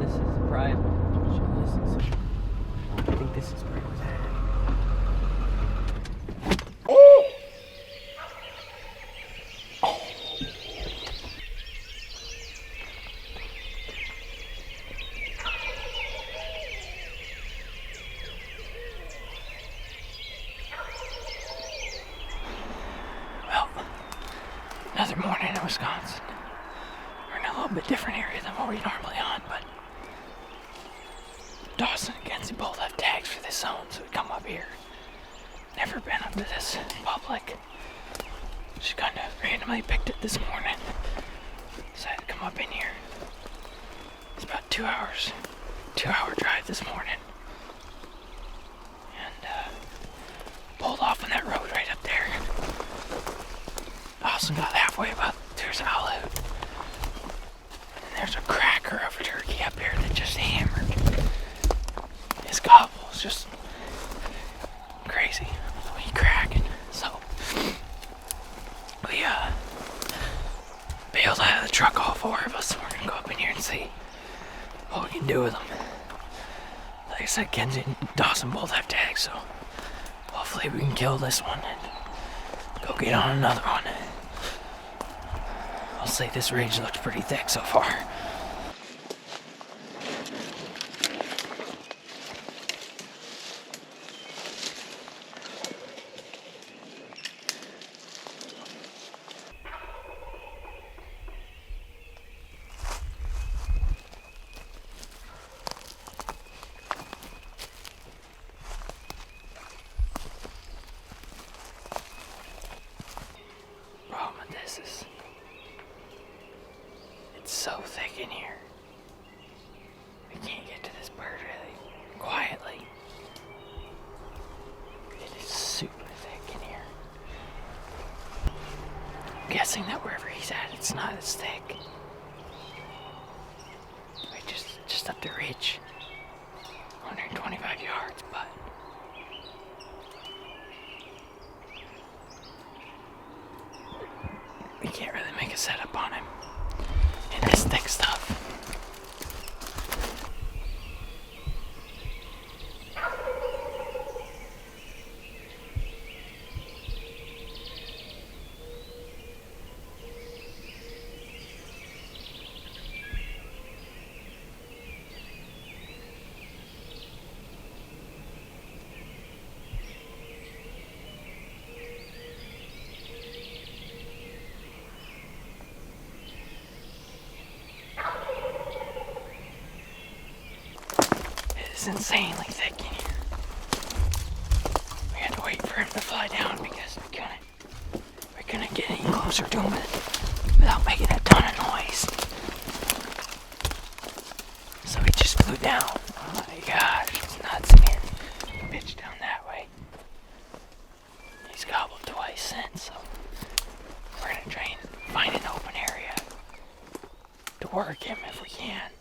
this is private. Listen, I think this is where it was at. Another morning in Wisconsin. We're in a little bit different area than what we're normally on, but Dawson and Kenzie both have tags for this zone, so we come up here. Never been up to this public. Just kind of randomly picked it this morning. Decided to come up in here. It's about 2 hours. 2-hour drive this morning. And pulled off on that road right up there. Dawson got halfway about, there's an olive. And there's a cracker of a turkey up here that just hammered. His gobble is just crazy. We cracking. So we bailed out of the truck, all 4 of us. We're gonna go up in here and see what we can do with them. Like I said, Kenzie and Dawson both have tags, so hopefully we can kill this one and go get on another one. I'll say this ridge looks pretty thick so far. Problem with this is it's so thick in here. We can't get to this bird really quietly. It is super thick in here. I'm guessing that wherever he's at, it's not as thick. Wait, just up the ridge. 125 yards, but we can't really make a setup on him in this thick stuff. It's insanely thick in here. We had to wait for him to fly down because we couldn't get any closer to him without making a ton of noise. So he just flew down. Oh my gosh, it's nuts in here. He pitched down that way. He's gobbled twice since, so we're gonna try and find an open area to work him if we can.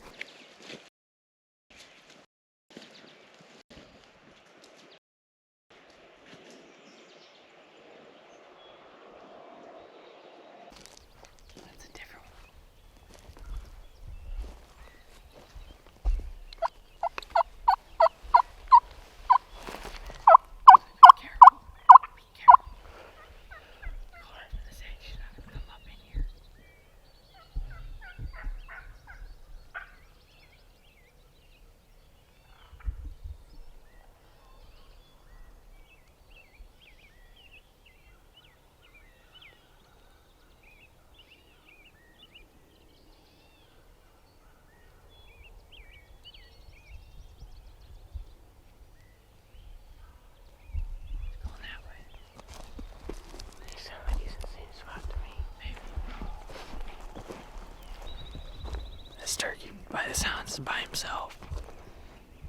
This turkey, by the sounds, is by himself,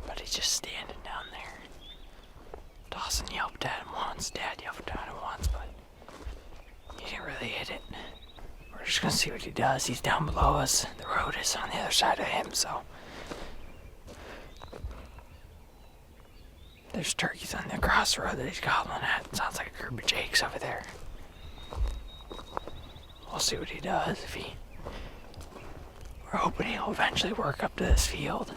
but he's just standing down there. Dawson yelped at him once, Dad yelped at him once, but he didn't really hit it. We're just gonna see what he does. He's down below us. The road is on the other side of him, so there's turkeys on the crossroad that he's gobbling at. It sounds like a group of jakes over there. We'll see what he does. If We're hoping he'll eventually work up to this field.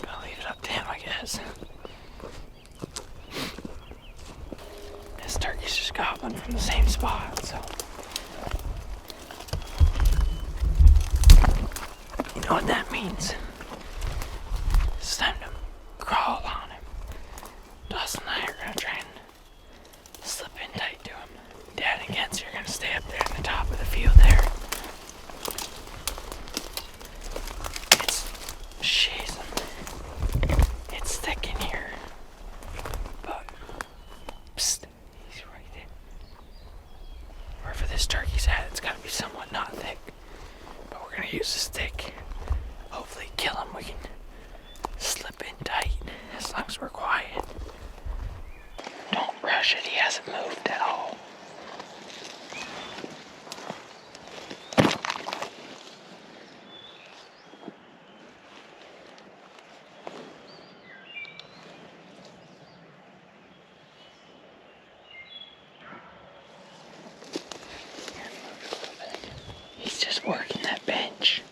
Gonna leave it up to him, I guess. This turkey's just gobbling from the same spot, so. You know what that means? It's time to crawl on him. Dawson and I are gonna try and slip in tight to him. Dad and Kenzie are gonna stay up there in the top of the field there. It's thick in here. But, psst, he's right there. Wherever this turkey's at, it's gotta be somewhat not thick. But we're gonna use a stick. Hopefully kill him. We can slip in tight as long as we're quiet. Don't rush it, he hasn't moved at all. He's just working that bench.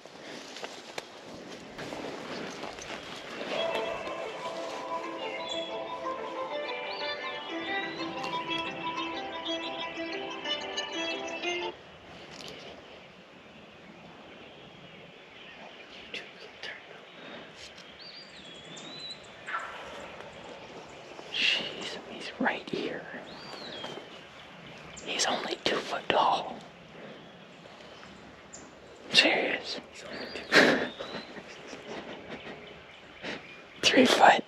Jeez, he's right here. He's only 2 foot tall. Serious. 3 foot.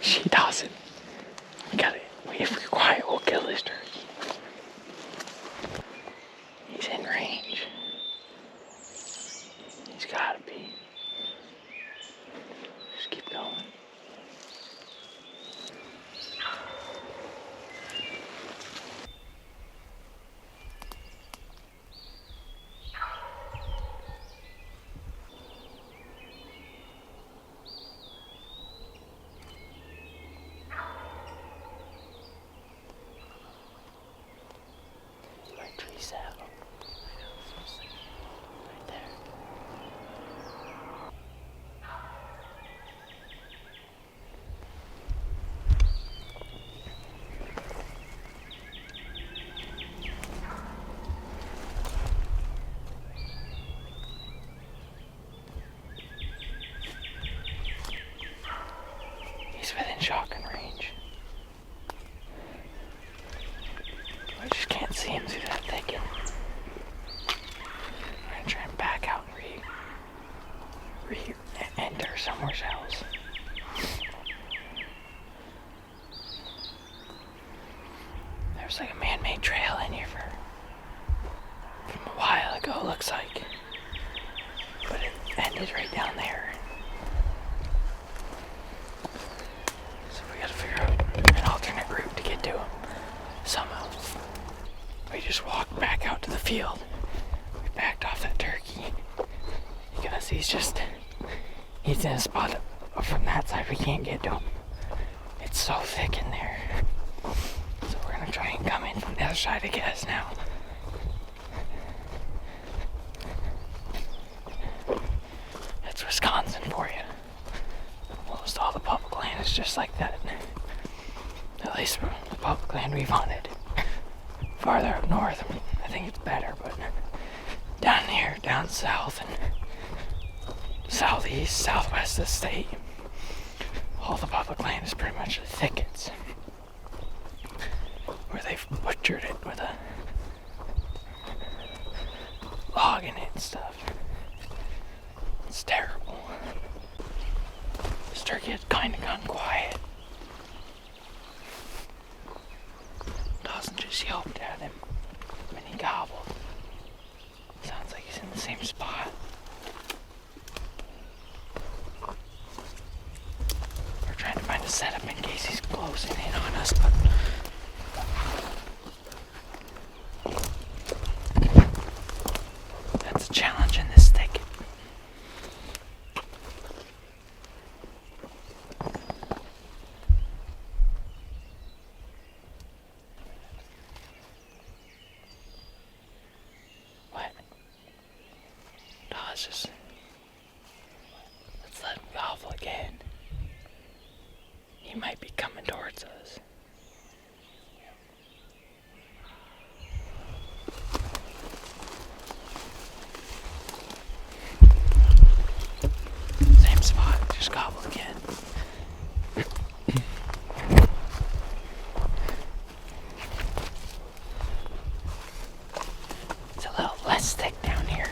She doesn't. If we're quiet, we'll kill this turkey. He's in range. He's gotta be. Just keep going. Tree saddle. Right there. He's within shotgun range. I just can't see him through that thicket. We're gonna try and back out and enter somewhere else. There's like a man-made trail in here from a while ago, looks like. But it ended right down there. So we gotta figure out an alternate route to get to him somehow. We just walked back out to the field. We backed off that turkey because he's in a spot from that side we can't get to him. It's so thick in there. So we're gonna try and come in from the other side, I guess, now. That's Wisconsin for you. Almost all the public land is just like that. At least the public land we've hunted. Farther up north, I think it's better, but down here, down south, and southeast, southwest of the state, all the public land is pretty much the thickets, where they've butchered it with a log in it and stuff. It's terrible. This turkey had kind of gone quiet. Dawson just yelped at him when he gobbled. Sounds like he's in the same spot. We're trying to find a setup in case he's closing in on us, but that's a challenge in this thicket. He might be coming towards us. Same spot, just gobble again. It's a little less thick down here.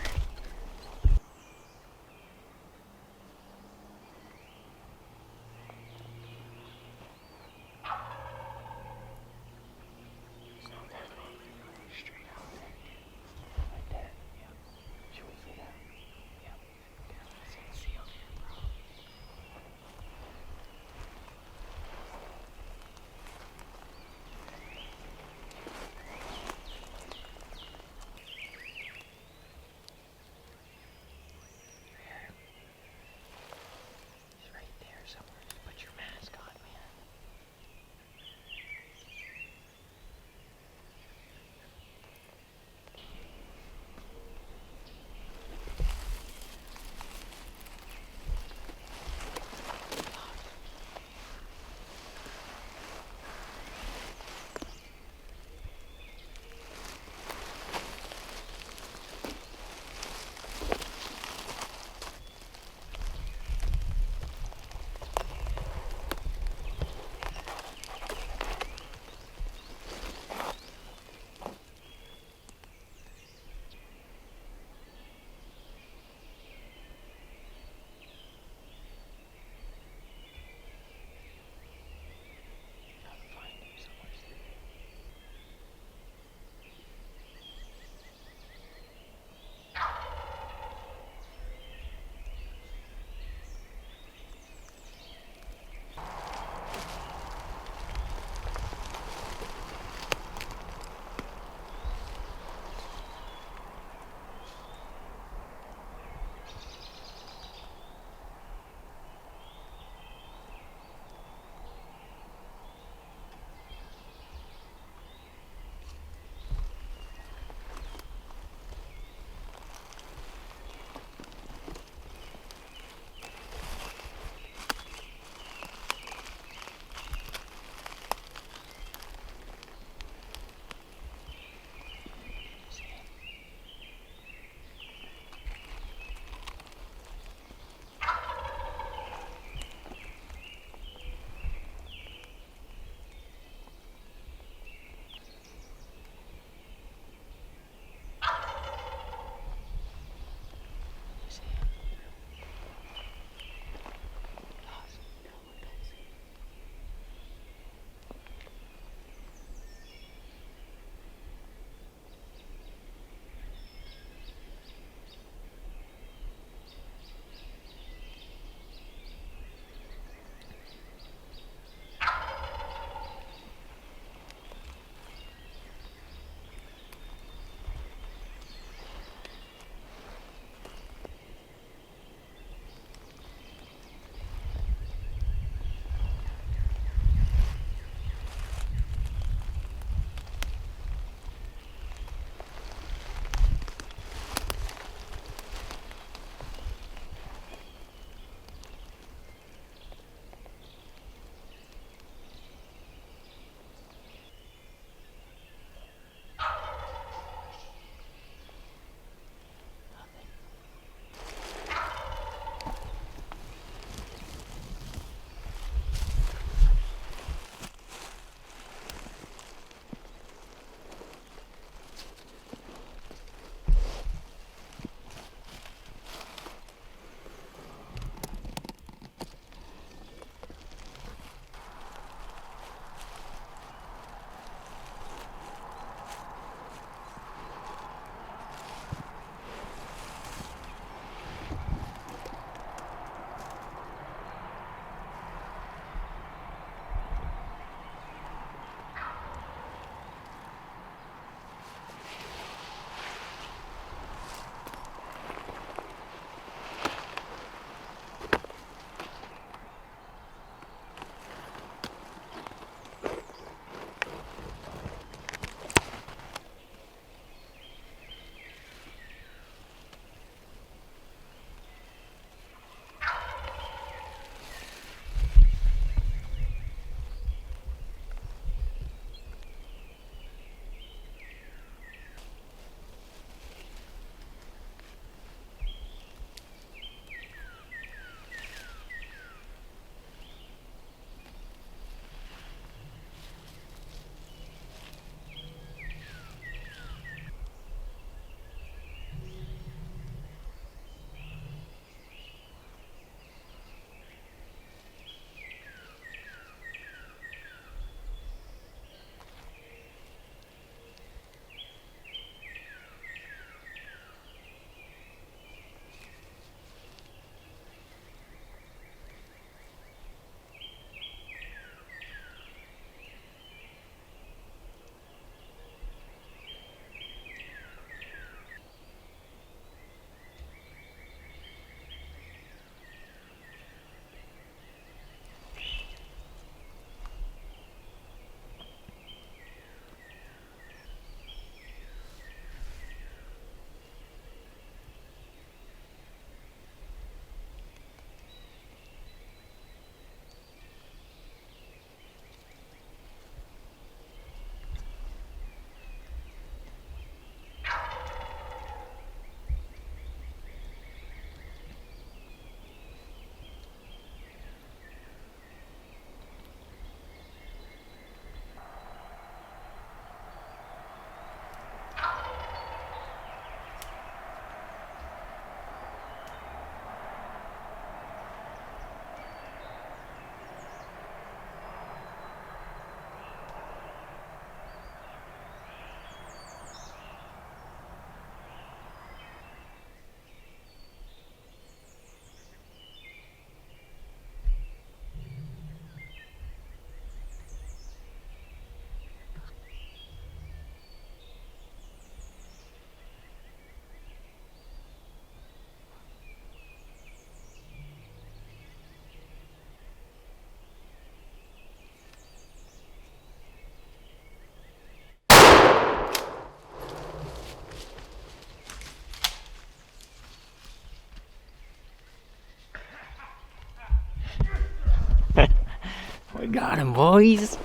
We got him, boys.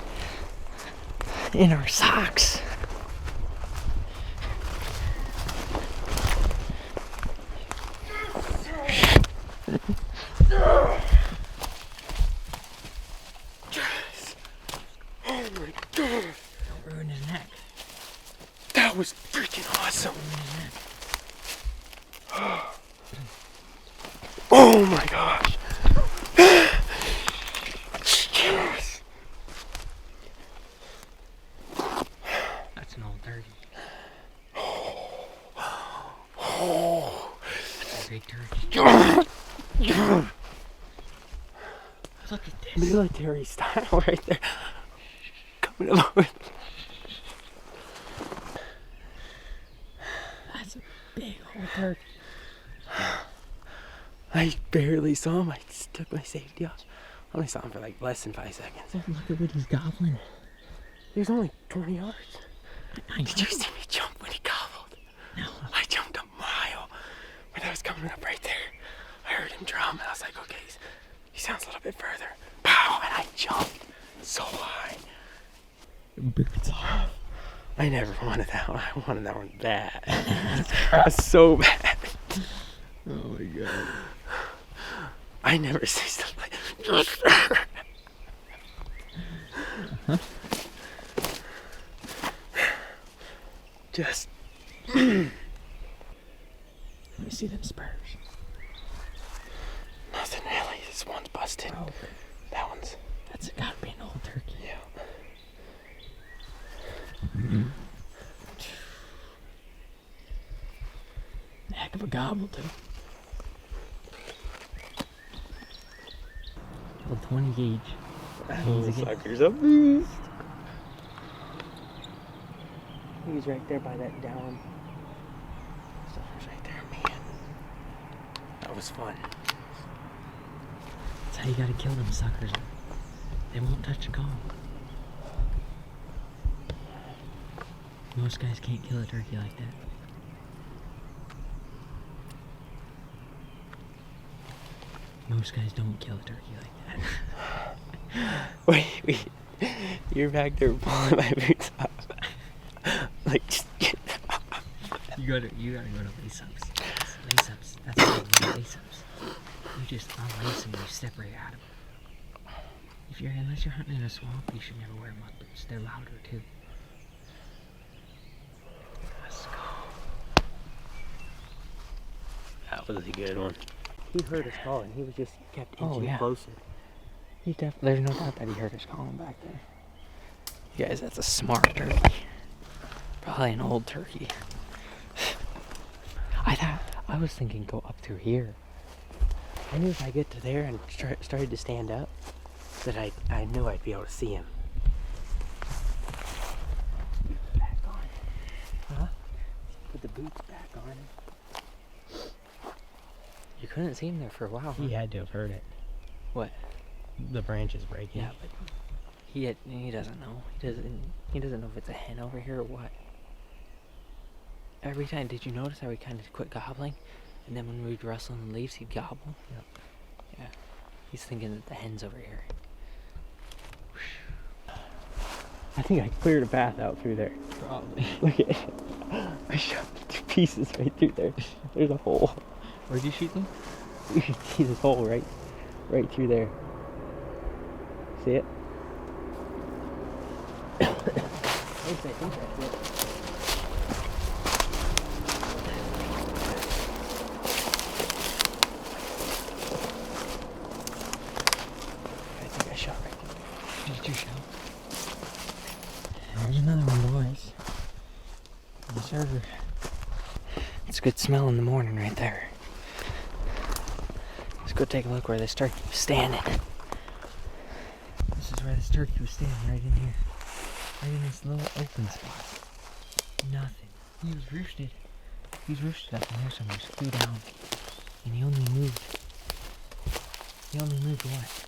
In our socks. Don't ruin his neck. That was freaking awesome. Oh my gosh. Yes. That's an old turkey. Oh. That's a big turkey. Look at this. Military style right there. Coming over. That's a big old turkey. I barely saw him. I just took my safety off. I only saw him for like less than 5 seconds. Oh, look at what he's gobbling. He was only 20 yards. Did you see me jump when he gobbled? No. I jumped a mile when I was coming up right there. I heard him drum and I was like, okay, he sounds a little bit further. Pow! And I jumped so high. Boots off. I never wanted that one. I wanted that one bad. So bad. Oh my god. I never see stuff like just Let me see them spurs. nothing really. This one's busted. Oh, That one's that's gotta be an old turkey. yeah. Heck of a gobble too. Well, 20 gauge. Those suckers up. He's right there by that down. Sucker's right there, man. That was fun. That's how you gotta kill them suckers. They won't touch the comb. Most guys can't kill a turkey like that. Most guys don't kill a turkey like that. Wait. You're back there pulling my boots off. Like, just get You gotta go to lace ups. Lace ups. That's what I want, lace ups. You just unlace them and you step right out of them. Unless you're hunting in a swamp, you should never wear mud boots. They're louder too. Let's go. That was a good one. He heard us calling. He was just kept inching closer. There's no doubt that he heard us calling back there. You guys, that's a smart turkey. Probably an old turkey. I was thinking go up through here. I knew if I get to there and started to stand up, that I knew I'd be able to see him. Back on. Huh? Put the boots back on. You couldn't see him there for a while. Huh? He had to have heard it. What? The branches breaking. Yeah, but he doesn't know. He doesn't know if it's a hen over here or what. Every time, did you notice how he kind of quit gobbling? And then when we'd rustle in the leaves, he'd gobble? Yep. Yeah. He's thinking that the hen's over here. I think I cleared a path out through there. Probably. Look at it. I shoved 2 pieces right through there. There's a hole. Where'd you shoot them? You can see this hole right through there. See it? I think that's it. I think I shot right through there. Did you shoot? There's another one, boys. Yes, sir. It's a good smell in the morning right there. Let's go take a look where this turkey was standing. This is where this turkey was standing, right in here. Right in this little open spot. Nothing. He was roosted. He was roosted up in there somewhere, just flew down. And he only moved. He only moved what?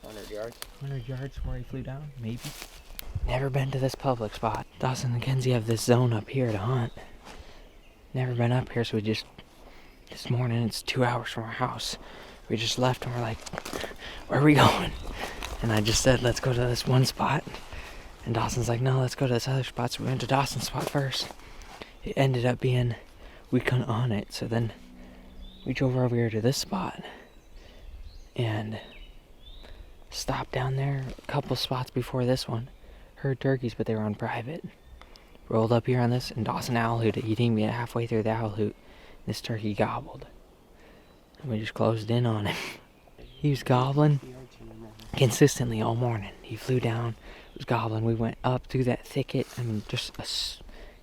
100 yards. 100 yards before he flew down? Maybe. Never been to this public spot. Dawson and Mackenzie have this zone up here to hunt. Never been up here, so we just... This morning, it's 2 hours from our house. We just left and we're like, where are we going? And I just said, let's go to this one spot. And Dawson's like, no, let's go to this other spot. So we went to Dawson's spot first. It ended up being, we couldn't on it. So then we drove over here to this spot. And stopped down there a couple spots before this one. Heard turkeys, but they were on private. Rolled up here on this, and Dawson owl hooted. He didn't get halfway through the owl hoot. This turkey gobbled. And we just closed in on him. He was gobbling consistently all morning. He flew down, was gobbling. We went up through that thicket. I mean, just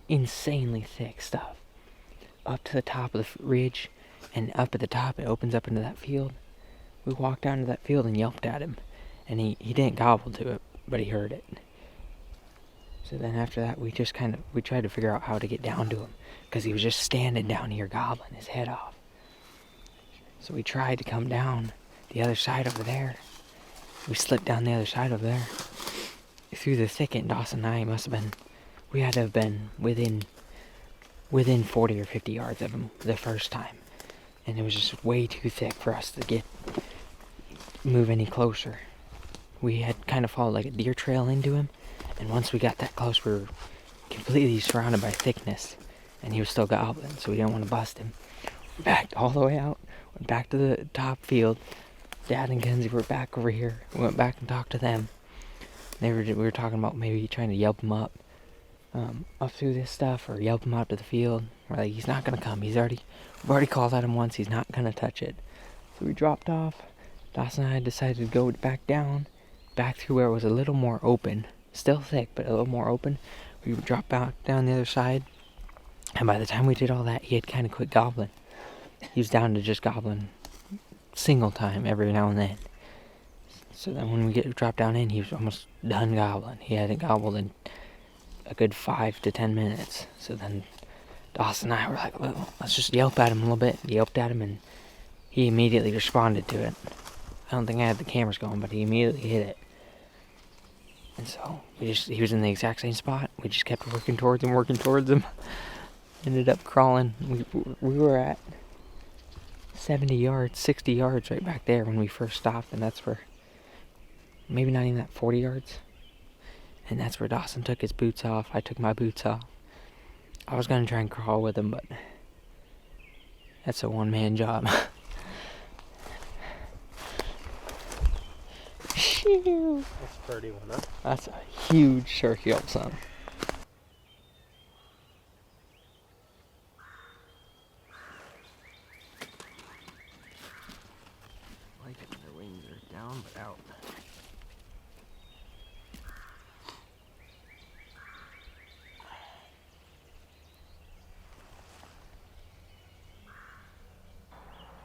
insanely thick stuff. Up to the top of the ridge, and up at the top, it opens up into that field. We walked down to that field and yelped at him. And he didn't gobble to it, but he heard it. So then after that, we tried to figure out how to get down to him, because he was just standing down here gobbling his head off. So we tried to come down the other side over there. We slipped down the other side over there. Through the thicket, Dawson and I we had to have been within 40 or 50 yards of him the first time. And it was just way too thick for us to move any closer. We had kind of followed like a deer trail into him. And once we got that close, we were completely surrounded by thickness. And he was still gobbling, so we didn't want to bust him. Backed all the way out, went back to the top field. Dad and Kenzie were back over here. We went back and talked to them. We were talking about maybe trying to yelp him up through this stuff, or yelp him out to the field. We're like, he's not gonna come. We've already called at him once. He's not gonna touch it. So we dropped off. Dawson and I decided to go back down, back through where it was a little more open. Still thick, but a little more open. We dropped back down the other side, and by the time we did all that, he had kind of quit gobbling. He was down to just gobbling single time every now and then. So then when we dropped down in, he was almost done gobbling. He hadn't gobbled in a good 5 to 10 minutes. So then Dawson and I were like, well, let's just yelp at him a little bit. Yelped at him, and he immediately responded to it. I don't think I had the cameras going, but he immediately hit it. And so he was in the exact same spot. We just kept working towards him. Ended up crawling. We were at 70 yards, 60 yards right back there when we first stopped, and that's where, maybe not even that, 40 yards. And that's where Dawson took his boots off. I took my boots off. I was going to try and crawl with him, but that's a one-man job. That's a pretty one, huh? That's a huge turkey, old son. I like it when their wings are down but out.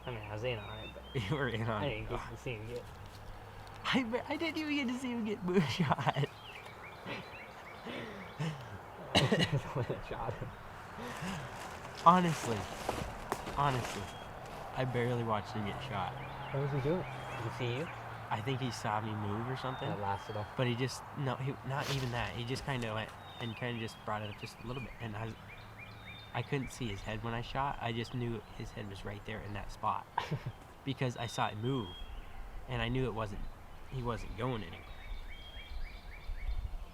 I mean, I was in on it, but You were in on I it. didn't get to see him get. I didn't even get to see him get boo shot. Shot him. Honestly, I barely watched him get shot. What was he doing? Did he see you? I think he saw me move or something. That lasted off. But he not even that. He just kind of went and kind of just brought it up just a little bit. And I couldn't see his head when I shot. I just knew his head was right there in that spot. Because I saw it move. And I knew he wasn't going anywhere.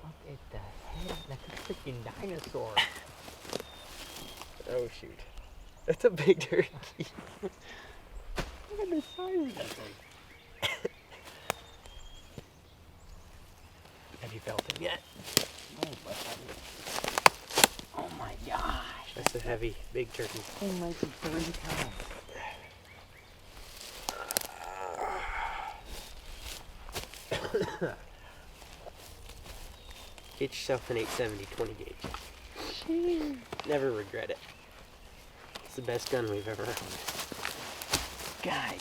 Look at the head, like a freaking dinosaur. Oh shoot. That's a big turkey. Look at the size of that thing. Have you felt him yet? Oh my gosh. That's a heavy, big turkey. This thing might be 30 pounds. Get yourself an 870 20 gauge. Jeez. Never regret it. It's the best gun we've ever owned. God.